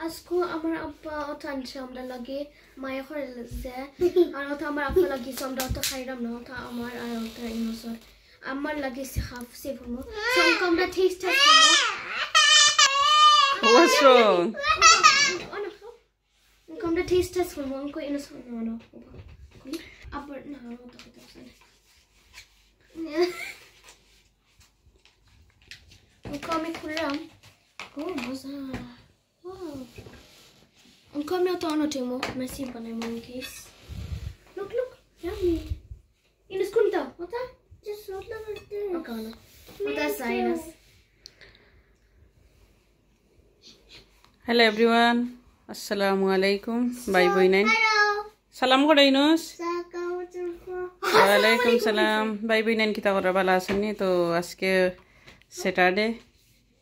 আজকে আমার আব্বা ওটা আনছে আমরা লাগে মায়ের ঘরে যে আর ওটা আমার আব্বা লাগিয়েছে আমরা ওটা খাইলাম না ওটা আমার আর ওটা ইনোসর আমার লাগিয়েছে হাফ সেভ হলো সঙ্গে আমরা টেস্ট টেস্ট করবো What's wrong? আমরা টেস্ট টেস্ট করবো অঙ্ক ইনোসর না আবার না ওটা কথা আমি খুললাম ও মজা আমি তো অন্য টিমো মেসি বানাই মন কেস look yummy ইনস কোনটা ওটা just roll over there ওকে না ওটা sinus Hello everyone. Assalamu alaikum. Bye bye nine. Salam kore Inus. Walaikum salam. Bye bye nine kita kora bala asani to aske Saturday.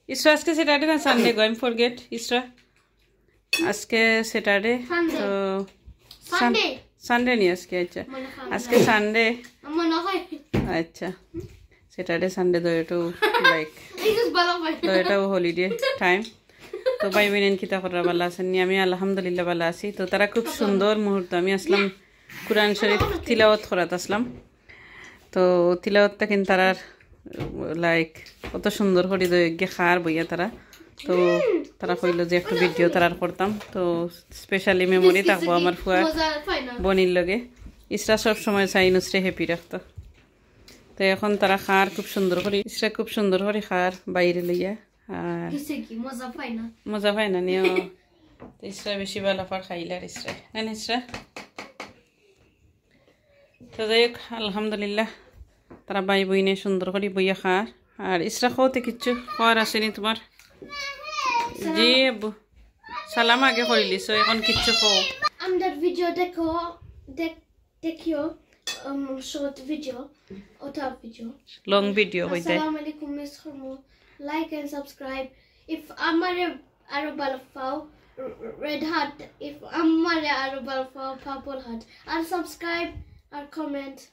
Isra aske Saturday na Sunday go. I forget Isra. Aske Saturday. So Sunday ni aske acha. Aske Sunday. amma na hai Acha. Saturday Sunday do eto like. Do eto holiday time. তো ভাই বোনেন কিতা করা ভালো আছেন আমি আলহামদুলিল্লাহ ভালো আছি তো তারা খুব সুন্দর মুহূর্ত আমি আসলাম কুরআন শরীফ তিলাওয়াত করাত আসলাম তো তিলাওয়াতটা কিন্তু তারার লাইক কত সুন্দর করে দইগে খার বইয়া তারা তো তারা কইলো যে একটা ভিডিও তারার করতাম তো স্পেশালি মেমোরি থাকবো আমার ফুয়া বনির লগে ইসরা সব সময় চাই নুসরে হ্যাপি রাখতো তো এখন তারা খার খুব সুন্দর করে ইসরা খুব সুন্দর করে খার বাইরে লইয়া মজা পাই না নিও ইসরা বেশি ভালো পার খাইলে আর ইসরা না ইসরা তো যাই হোক আলহামদুলিল্লাহ তারা বাই বইনে সুন্দর করে বইয়া খার আর ইসরা খাওয়াতে কিচ্ছু খাওয়ার আসেনি তোমার জি আব্বু সালাম আগে করিলিস এখন কিচ্ছু খাও আমাদের ভিডিও দেখিও short video ওটা ভিডিও লং ভিডিও হইতে আসসালামু আলাইকুম miss খরমু like and subscribe if amare aro balfao red heart if amare aro balfao purple heart and subscribe and comment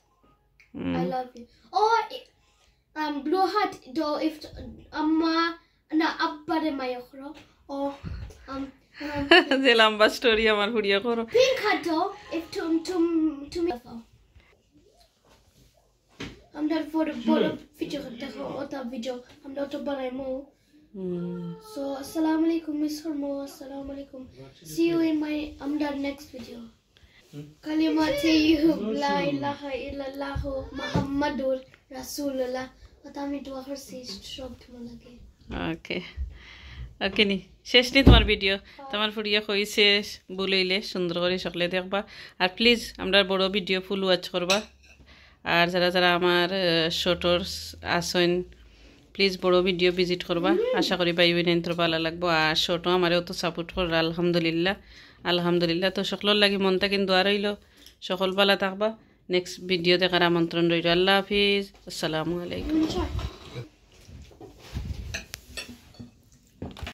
I love you or blue heart do if amma na abbare mayokhro or যে লম্বা story আমার video করো pink heart do if to me আমরা বড় video দেখো ওটা video আমরা তো বানাইমু so assalamu alaikum miss hormo assalamu alaikum see you in my next video kalimati la ilaha illallah muhammadur rasulullah ওটা আমি দোয়া করছি সব ভালো লাগে ওকে নি শেষ নি তোমার ভিডিও তোমার ভিডিও কইছে বলেইলে সুন্দর করে সকলে দেখবা আর প্লিজ আমরা বড় ভিডিও ফুল ওয়াচ করবা আর যারা যারা আমার শর্টস আসেন প্লিজ বড় ভিডিও ভিজিট করবা আশা করি বাই বোনেন তো ভালো লাগবো আর শর্টও আমারও তো সাপোর্ট কর আলহামদুলিল্লাহ তো সকলের লাগি মনটা কিন্তু দোয়া রইল সকল ভালো থাকবা নেক্সট ভিডিও দেখার আমন্ত্রণ রইল আল্লাহ হাফিজ আসসালামু আলাইকুম